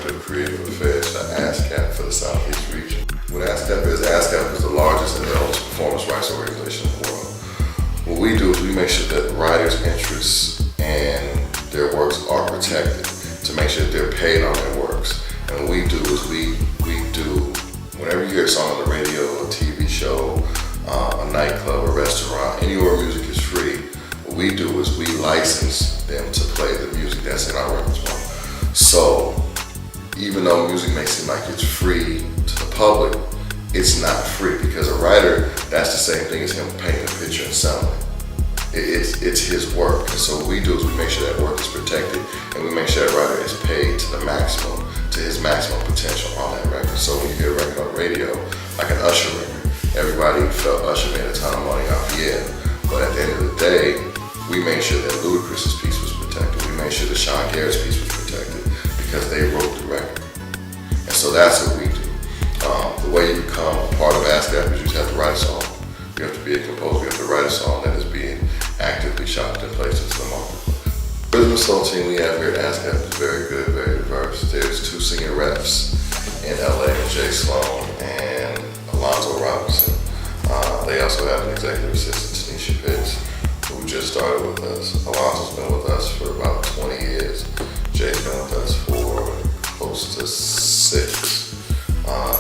Director of Creative Affairs for ASCAP for the Southeast region. What ASCAP is the largest and the oldest performance rights organization in the world. What we do is we make sure that writers' interests and their works are protected, to make sure that they're paid on their works. And what we do is we do, whenever you hear a song on the radio, a TV show, a nightclub, a restaurant, anywhere music is free, what we do is we license them to play the music that's in our repertoire. So even though music may seem like it's free to the public, it's not free, because a writer, that's the same thing as him painting a picture and selling it. It's his work. And so what we do is we make sure that work is protected, and we make sure that writer is paid to the maximum, to his maximum potential on that record. So when you hear a record on the radio, like an Usher record, everybody felt Usher made a ton of money off, yeah. But at the end of the day, we made sure that Ludacris's piece was protected. We made sure that Sean Garrett's piece was protected, because they wrote the record. And so that's what we do. The way you become a part of ASCAP is you just have to write a song. You have to be a composer. You have to write a song that is being actively shopped and placed into the marketplace. The rhythm and soul team we have here at ASCAP is very good, very diverse. There's 2 singing reps in LA, Jay Sloan and Alonzo Robinson. They also have an executive assistant, Tanisha Pitts, who just started with us. Alonzo's been with us for about 20 years. Jay's been with us for close to 6.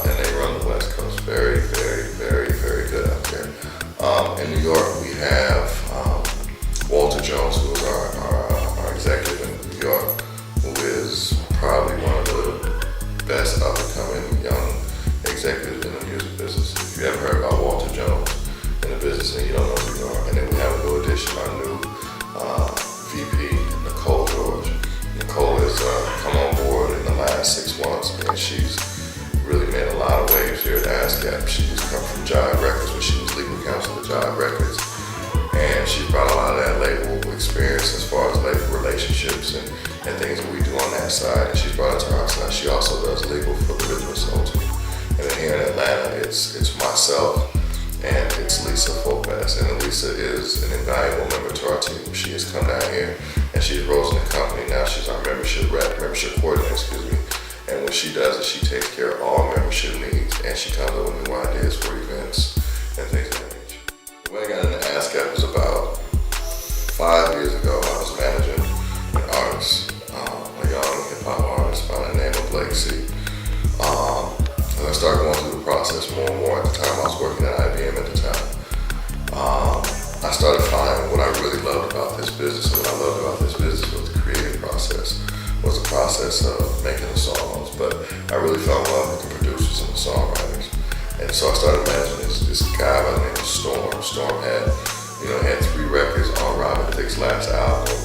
And they run the West Coast. Very, very, very, very good out there. In New York, we have Walter Jones, who is our executive in New York, who is probably one of the best up-and-coming young executives in the music business. If you haven't heard about Walter Jones in the business and you don't know who you are. And then we have a new addition, our new VP, Nicole George. Nicole has come on board in the last 6 months, and she's really made a lot of waves here at ASCAP. She's come from Jive Records, where she was legal counsel at Jive Records, and she's brought a lot of that label experience as far as label relationships and things that we do on that side, and she's brought it to our side. She also does legal for the Rhythm and Soul team. And then here in Atlanta, it's myself and it's Lisa Folkbass, and Lisa is an invaluable member to our team. She has come down here and she's rose in the company. Now she's our membership coordinator, And what she does is she takes care of all membership needs, and she comes up with new ideas for events and things of that nature. The way I got into ASCAP was about 5 years ago. I was managing an artist, a young hip-hop artist by the name of Blake C. And I started going through the process more and more. At the time, I was working at IBM at the time. I started finding what I really loved about this business, and what I loved about this business was the creative process. Was the process of making the songs, but I really fell in love with the producers and the songwriters. And so I started managing this guy by the name of Storm. Storm had 3 records on Robin Thicke's last album.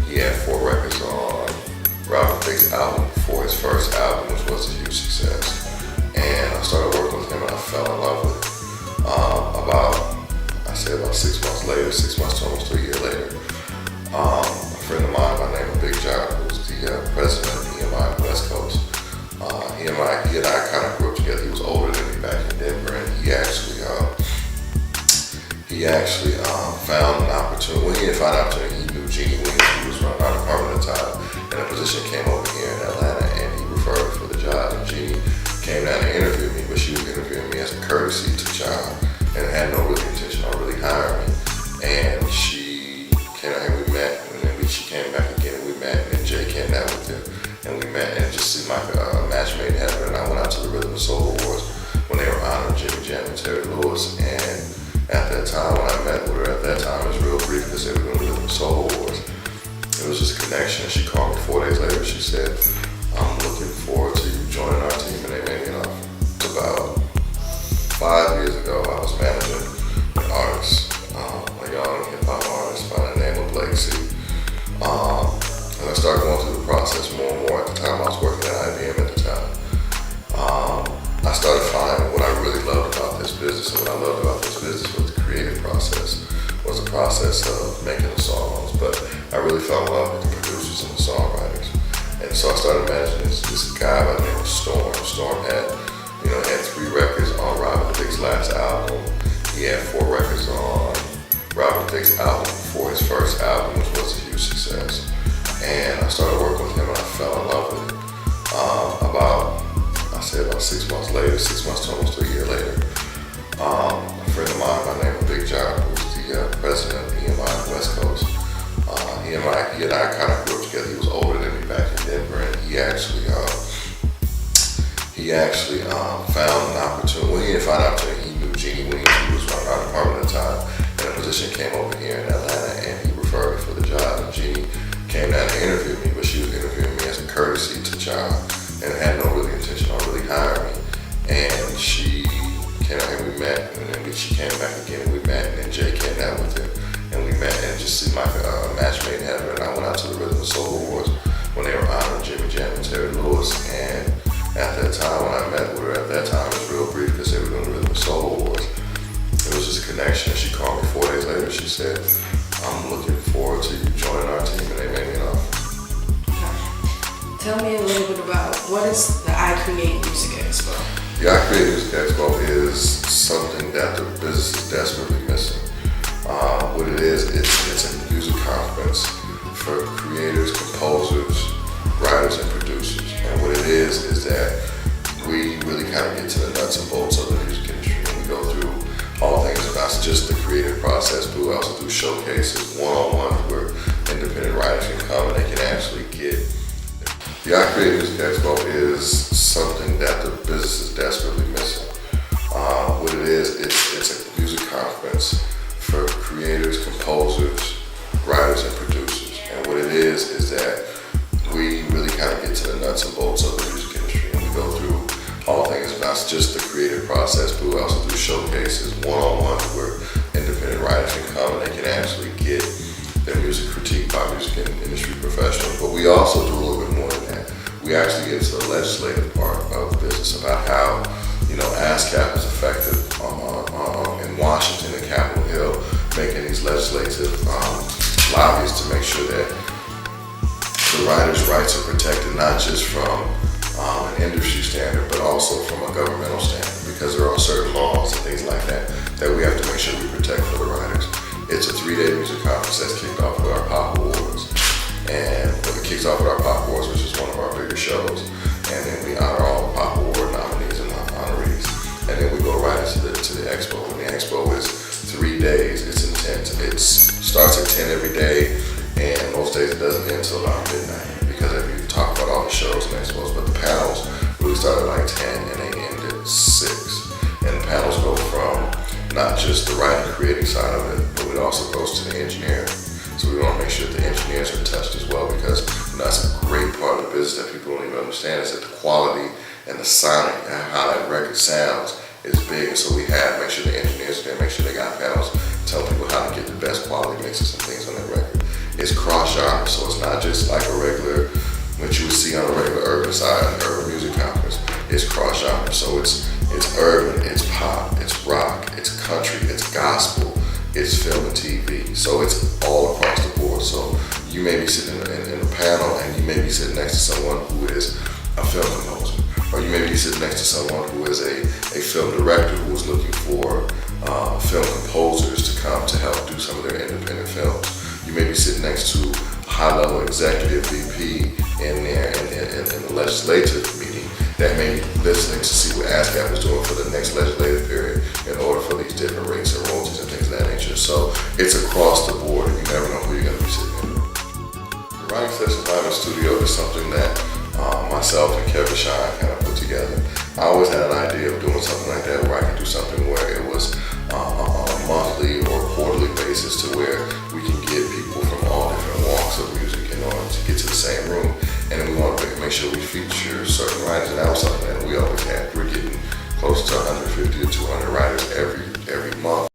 He had 4 records on Robin Thicke's album before his first album, which was a huge success. And I started working with him, and I fell in love with him. About 6 months later, 6 months to almost a year later, a friend of mine by the name of Big John, who's the president of EMI West Coast. He and I kind of grew up together. He was older than me back in Denver, and he actually found an opportunity. Well, he didn't find an opportunity. He knew Jeannie Williams, who was running our department at the time, and a position came over here in Atlanta, and he referred me for the job. And Jeannie came down to interview me, but she was interviewing me as a courtesy to John, and had no real intention on really hiring me. And she came out here, we met, and then she came back again, and we met, and then Jay came down with her, and we met, and it just seemed like a match made in heaven. And I went out to the Rhythm and Soul Awards when they were honoring Jimmy Jam and Terry Lewis, and at that time, when I met with her, at that time, it was real brief because they were doing the Rhythm and Soul Awards. It was just a connection, and she called me 4 days later. She said, I'm looking forward to you joining our team, and they made me an offer. About 5 years ago, I was managing an artist, a young hip-hop artist by the name of Blake C. And I started going through the process more and more. At the time, I was working at IBM at the time. I started finding what I really loved about this business, and what I loved about this business was the creative process, was the process of making the songs. But I really fell in love with the producers and the songwriters. And so I started managing this guy by the name of Storm. Storm had 3 records on Robin Thicke's last album. He had 4 records on Robin Thicke's album before his first album, which was a huge success. And I started working with him, and I fell in love with him. say about 6 months later, 6 months to almost a year later, a friend of mine by the name of Big John, who's the president of EMI West Coast, he and I kind of grew up together. He was older than me back in Denver, and he actually found an opportunity. Well, he didn't find an opportunity. He knew Jeannie when he was running our department at the time, and a position came over here in Atlanta, and he referred me for the job. And Jeannie came down to interview me, but she was interviewing me as a courtesy to John, and had no really intention on really hiring me. And she came out and we met, and then she came back again and we met, and then Jay came down with her, and we met, and it just seemed like a match made in heaven. And I went out to the Rhythm and Soul Awards when they were honoring Jimmy Jam and Terry Lewis, and at that time when I met with her, at that time it was real brief because they were doing the Rhythm and Soul Awards. It was just a connection. She called me 4 days later. She said, "I'm looking forward to you joining our team," and they made me an offer. Tell me a little bit about what is the I Create Music Expo? The I Create Music Expo is something that the business is desperately missing. What it is, it's a music conference for creators, composers, writers, and producers. And what it is that we really kind of get to the nuts and bolts of the music industry. And we go through all things about just the creative process, but we also do showcases, one-on-ones where independent writers can come and they can actually get. The I Create Music Expo is something that the business is desperately missing. What it is, it's a music conference for creators, composers, writers, and producers. And what it is that we really kind of get to the nuts and bolts of the music industry. And we go through all things about just the creative process, but we also do showcases, one-on-ones where independent writers can come and they can actually get their music critiqued by music industry professionals. But we also do a little bit more than that. We actually get to the legislative part of the business about how, ASCAP is effective in Washington and Capitol Hill, making these legislative lobbies to make sure that the writers' rights are protected, not just from an industry standard, but also from a governmental standard, because there are certain laws and things like that we have to make sure we protect for the writers. It's a 3-day music conference that's kicked off with our Pop Awards. And it kicks off with our Pop Awards, which is one of our bigger shows. And then we honor all the Pop Award nominees and honorees. And then we go right into the expo. And the expo is 3 days. It's intense. It starts at 10 every day, and most days it doesn't end until about midnight, because if you talk about all the shows and expos, but the panels really start at like 10 and they end at 6. And the panels go from not just the writing, creating side of it, but it also goes to the engineering. So we want to make sure that the engineers are touched as well, because that's a great part of the business that people don't even understand, is that the quality and the sonic and how that record sounds is big. So we make sure the engineers are there, make sure they got panels, tell people how to get the best quality mixes and things on their record. It's cross-genre, so it's not just like a regular, what you would see on a regular urban side, an urban music conference. It's cross-genre, so it's urban, it's pop, it's rock, it's country, it's gospel, it's film and TV. So it's all across the board. So you may be sitting in a panel and you may be sitting next to someone who is a film composer, or you may be sitting next to someone who is a film director who is looking for film composers to come to help do some of their independent films. You may be sitting next to high-level executive VP in there in the legislative meeting that may be listening to see what ASCAP is doing for the next legislative period in order for these different rates and royalties and things of that nature. So it's across the board, and you never know who you're going to be sitting in. The writing sessions live in the studio is something that myself and Kevin Shine kind of put together. I always had an idea of doing something like that, where I could do something where it was on a monthly or quarterly basis, to where we can get people from all different walks of music in order to get to the same room. And then we want to make sure we feature certain writers, and that was something that we always had. We're getting close to 150 to 200 writers every month.